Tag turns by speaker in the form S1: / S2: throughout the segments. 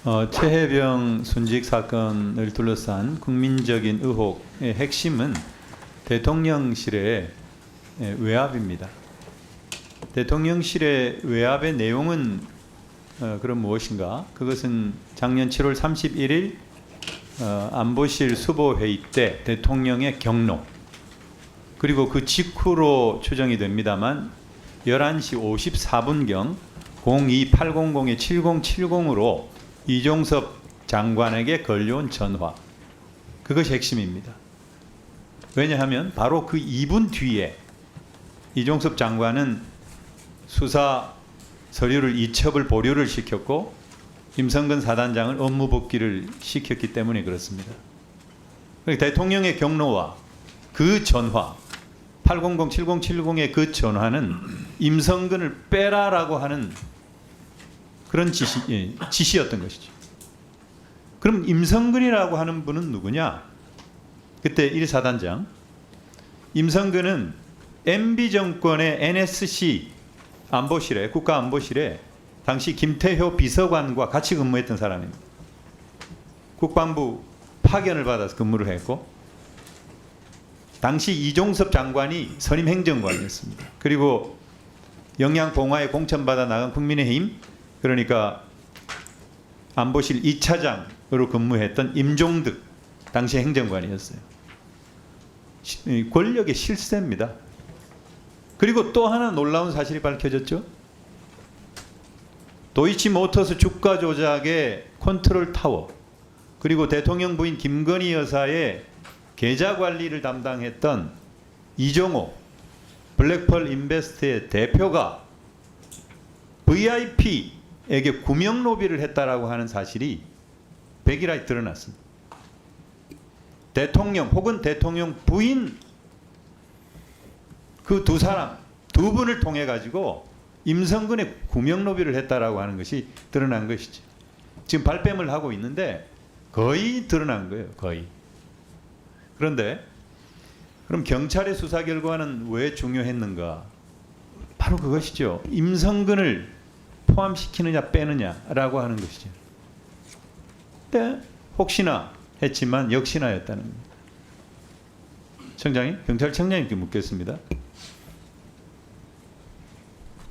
S1: 최혜병 순직 사건을 둘러싼 국민적인 의혹의 핵심은 대통령실의 외압입니다. 대통령실의 외압의 내용은 그럼 무엇인가? 그것은 작년 7월 31일 안보실 수보회의 때 대통령의 경로, 그리고 그 직후로 추정이 됩니다만 11시 54분경 02800-7070으로 이종섭 장관에게 걸려온 전화, 그것이 핵심입니다. 왜냐하면 바로 그 2분 뒤에 이종섭 장관은 수사 서류를 이첩을 보류를 시켰고 임성근 사단장을 업무 복귀를 시켰기 때문에 그렇습니다. 대통령의 경로와 그 전화 800-7070의 그 전화는 임성근을 빼라라고 하는 그런 지시였던 것이죠. 그럼 임성근이라고 하는 분은 누구냐? 그때 1사단장 임성근은 MB 정권의 NSC 안보실에, 국가안보실에 당시 김태효 비서관과 같이 근무했던 사람입니다. 국방부 파견을 받아서 근무를 했고 당시 이종섭 장관이 선임 행정관이었습니다. 그리고 영양봉화에 공천받아 나간 국민의힘, 그러니까 안보실 2차장으로 근무했던 임종득 당시 행정관이었어요. 권력의 실세입니다. 그리고 또 하나 놀라운 사실이 밝혀졌죠. 도이치모터스 주가 조작의 컨트롤 타워, 그리고 대통령 부인 김건희 여사의 계좌 관리를 담당했던 이종호 블랙펄 인베스트의 대표가 VIP에게 구명 로비를 했다라고 하는 사실이 백일하에 드러났습니다. 대통령 혹은 대통령 부인 그 두 사람, 두 분을 통해 가지고 임성근의 구명 로비를 했다라고 하는 것이 드러난 것이죠. 지금 발뺌을 하고 있는데 거의 드러난 거예요. 거의. 그런데 그럼 경찰의 수사 결과는 왜 중요했는가? 바로 그것이죠. 임성근을 포함시키느냐 빼느냐라고 하는 것이죠. 네, 혹시나 했지만 역시나였다는 겁니다. 청장님, 경찰청장님께 묻겠습니다.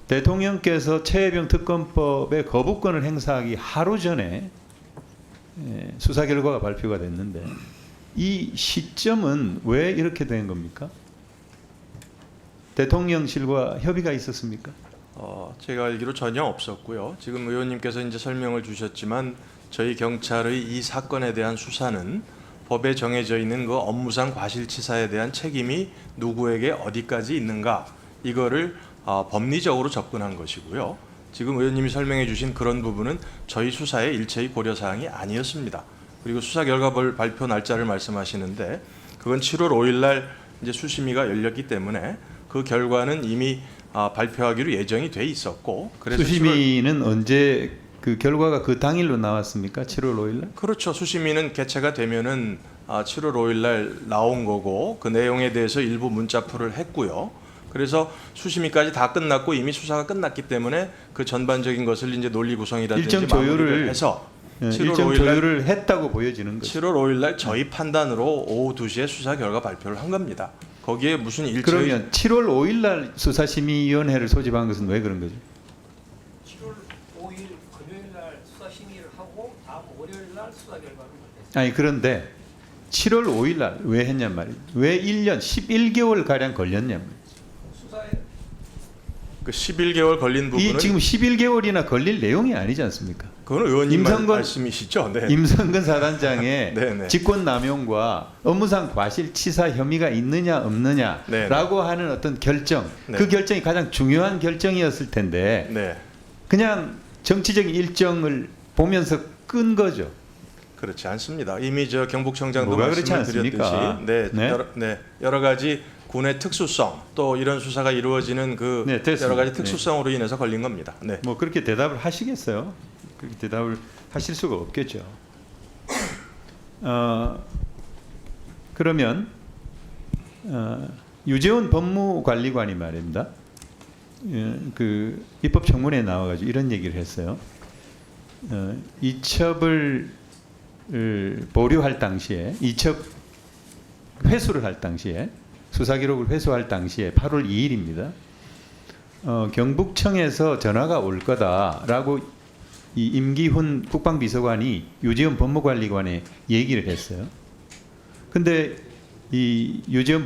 S1: 대통령께서 최혜병 특검법의 거부권을 행사하기 하루 전에 수사 결과가 발표가 됐는데 이 시점은 왜 이렇게 된 겁니까? 대통령실과 협의가 있었습니까?
S2: 제가 알기로 전혀 없었고요. 지금 의원님께서 이제 설명을 주셨지만 저희 경찰의 이 사건에 대한 수사는 법에 정해져 있는 그 업무상 과실치사에 대한 책임이 누구에게 어디까지 있는가, 이거를 법리적으로 접근한 것이고요. 지금 의원님이 설명해 주신 그런 부분은 저희 수사의 일체의 고려사항이 아니었습니다. 그리고 수사 결과 발표 날짜를 말씀하시는데 그건 7월 5일 날 이제 수심위가 열렸기 때문에 그 결과는 이미 발표하기로 예정이 돼 있었고, 그래서
S1: 수심위는 언제 그 결과가 그 당일로 나왔습니까? 7월 5일 날?
S2: 그렇죠. 수심위는 개최가 되면은 7월 5일 날 나온 거고 그 내용에 대해서 일부 문자풀을 했고요. 그래서 수심위까지 다 끝났고 이미 수사가 끝났기 때문에 그 전반적인 것을 이제 논리 구성이라든지
S1: 일정 조율을
S2: 해서 7월
S1: 일정
S2: 5일
S1: 조율을 했다고 보여지는 거죠.
S2: 7월 5일 날 저희 판단으로 오후 2시에 수사 결과 발표를 한 겁니다. 거기에 무슨 일체의
S1: 그러면 7월 5일 날 수사심의위원회를 소집한 것은 왜 그런 거죠?
S3: 7월 5일 금요일 날 수사 심의를 하고 다음 월요일 날 수사 결과를 발표했습니다.
S1: 아니 그런데 7월 5일 날 왜 했냔 말이에요. 왜 1년 11개월 가량 걸렸냔 말이에요.
S3: 수사에
S2: 그 11개월 걸린 부분은
S1: 이 지금 11개월이나 걸릴 내용이 아니지 않습니까?
S2: 그건 의원님
S1: 임성근-
S2: 말씀이시죠? 네.
S1: 임성근 사단장의
S2: 네.
S1: 직권남용과 업무상 과실치사 혐의가 있느냐 없느냐라고 하는 어떤 결정,
S2: 네.
S1: 그 결정이 가장 중요한 결정이었을 텐데
S2: 네.
S1: 그냥 정치적인 일정을 보면서 끈 거죠.
S2: 그렇지 않습니다. 이미 저 경북청장도
S1: 뭐가 그렇지
S2: 말씀을
S1: 않습니까?
S2: 드렸듯이
S1: 네?
S2: 여러 가지 군의 특수성, 또 이런 수사가 이루어지는 그
S1: 네, 됐습니다.
S2: 여러 가지 특수성으로 인해서 걸린 겁니다. 네.
S1: 뭐 그렇게 대답을 하시겠어요? 그렇게 대답을 하실 수가 없겠죠. 그러면 유재원 법무관리관이 말입니다. 그 입법청문회에 나와가지고 이런 얘기를 했어요. 이첩을 보류할 당시에 이첩 회수를 할 당시에 수사 기록을 회수할 당시에 8월 2일입니다. 경북청에서 전화가 올 거다라고 이 임기훈 국방비서관이 유지원 법무관리관에 얘기를 했어요. 근데 이 유지원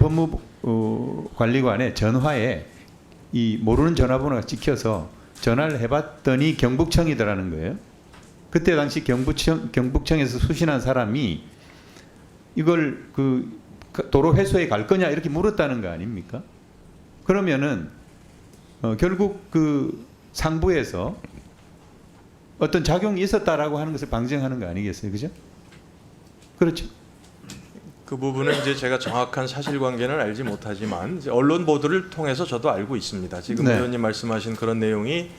S1: 법무관리관의 전화에 이 모르는 전화번호가 찍혀서 전화를 해봤더니 경북청이더라는 거예요. 그때 당시 경북청에서 수신한 사람이 이걸 그 도로 회수에 갈 거냐 이렇게 물었다는 거 아닙니까? 그러면은 결국 그 상부에서 어떤 작용이 있었다라고 하는 것을 방증하는 거 아니겠어요, 그죠? 그렇죠.
S2: 그 부분은 이제 제가 정확한 사실관계는 알지 못하지만 이제 언론 보도를 통해서 저도 알고 있습니다. 지금
S1: 네.
S2: 의원님 말씀하신 그런 내용이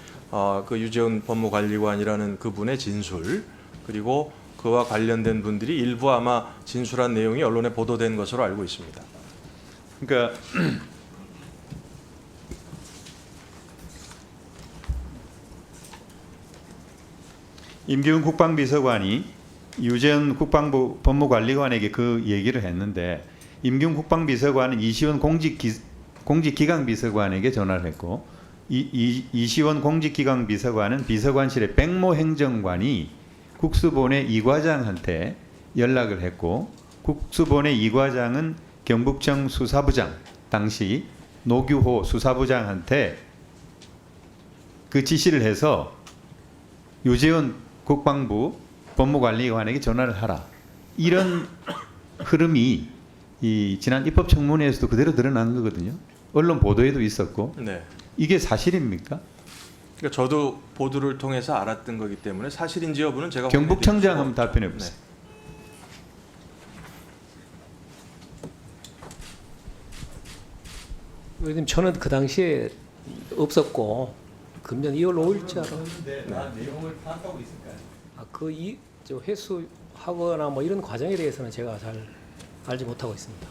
S2: 그 유재훈 법무관리관이라는 그분의 진술 그리고 그와 관련된 분들이 일부 아마 진술한 내용이 언론에 보도된 것으로 알고 있습니다.
S1: 그러니까 임기훈 국방비서관이 유재훈 국방부 법무관리관에게 그 얘기를 했는데 임기훈 국방비서관은 이시원 공직기강비서관에게 전화를 했고 이시원 공직기강비서관은 비서관실의 백모 행정관이 국수본의 이 과장한테 연락을 했고 국수본의 이 과장은 경북청 수사부장 당시 노규호 수사부장한테 그 지시를 해서 유재훈 국방부 법무관리관에게 전화를 하라. 이런 흐름이 이 지난 입법청문회에서도 그대로 드러난 거거든요. 언론 보도에도 있었고
S2: 네.
S1: 이게 사실입니까?
S2: 그러니까 저도 보도를 통해서 알았던 거기 때문에 사실인지 여부는 제가
S1: 경북청장
S2: 확인해
S1: 한번
S2: 드릴 수가
S1: 답변해
S2: 없죠.
S1: 보세요.
S3: 의원님 저는 그 당시에 없었고 금년 2월 5일자로
S1: 내용을 파악하고 있을까요?
S3: 저 회수하거나 뭐 이런 과정에 대해서는 제가 잘 알지 못하고 있습니다.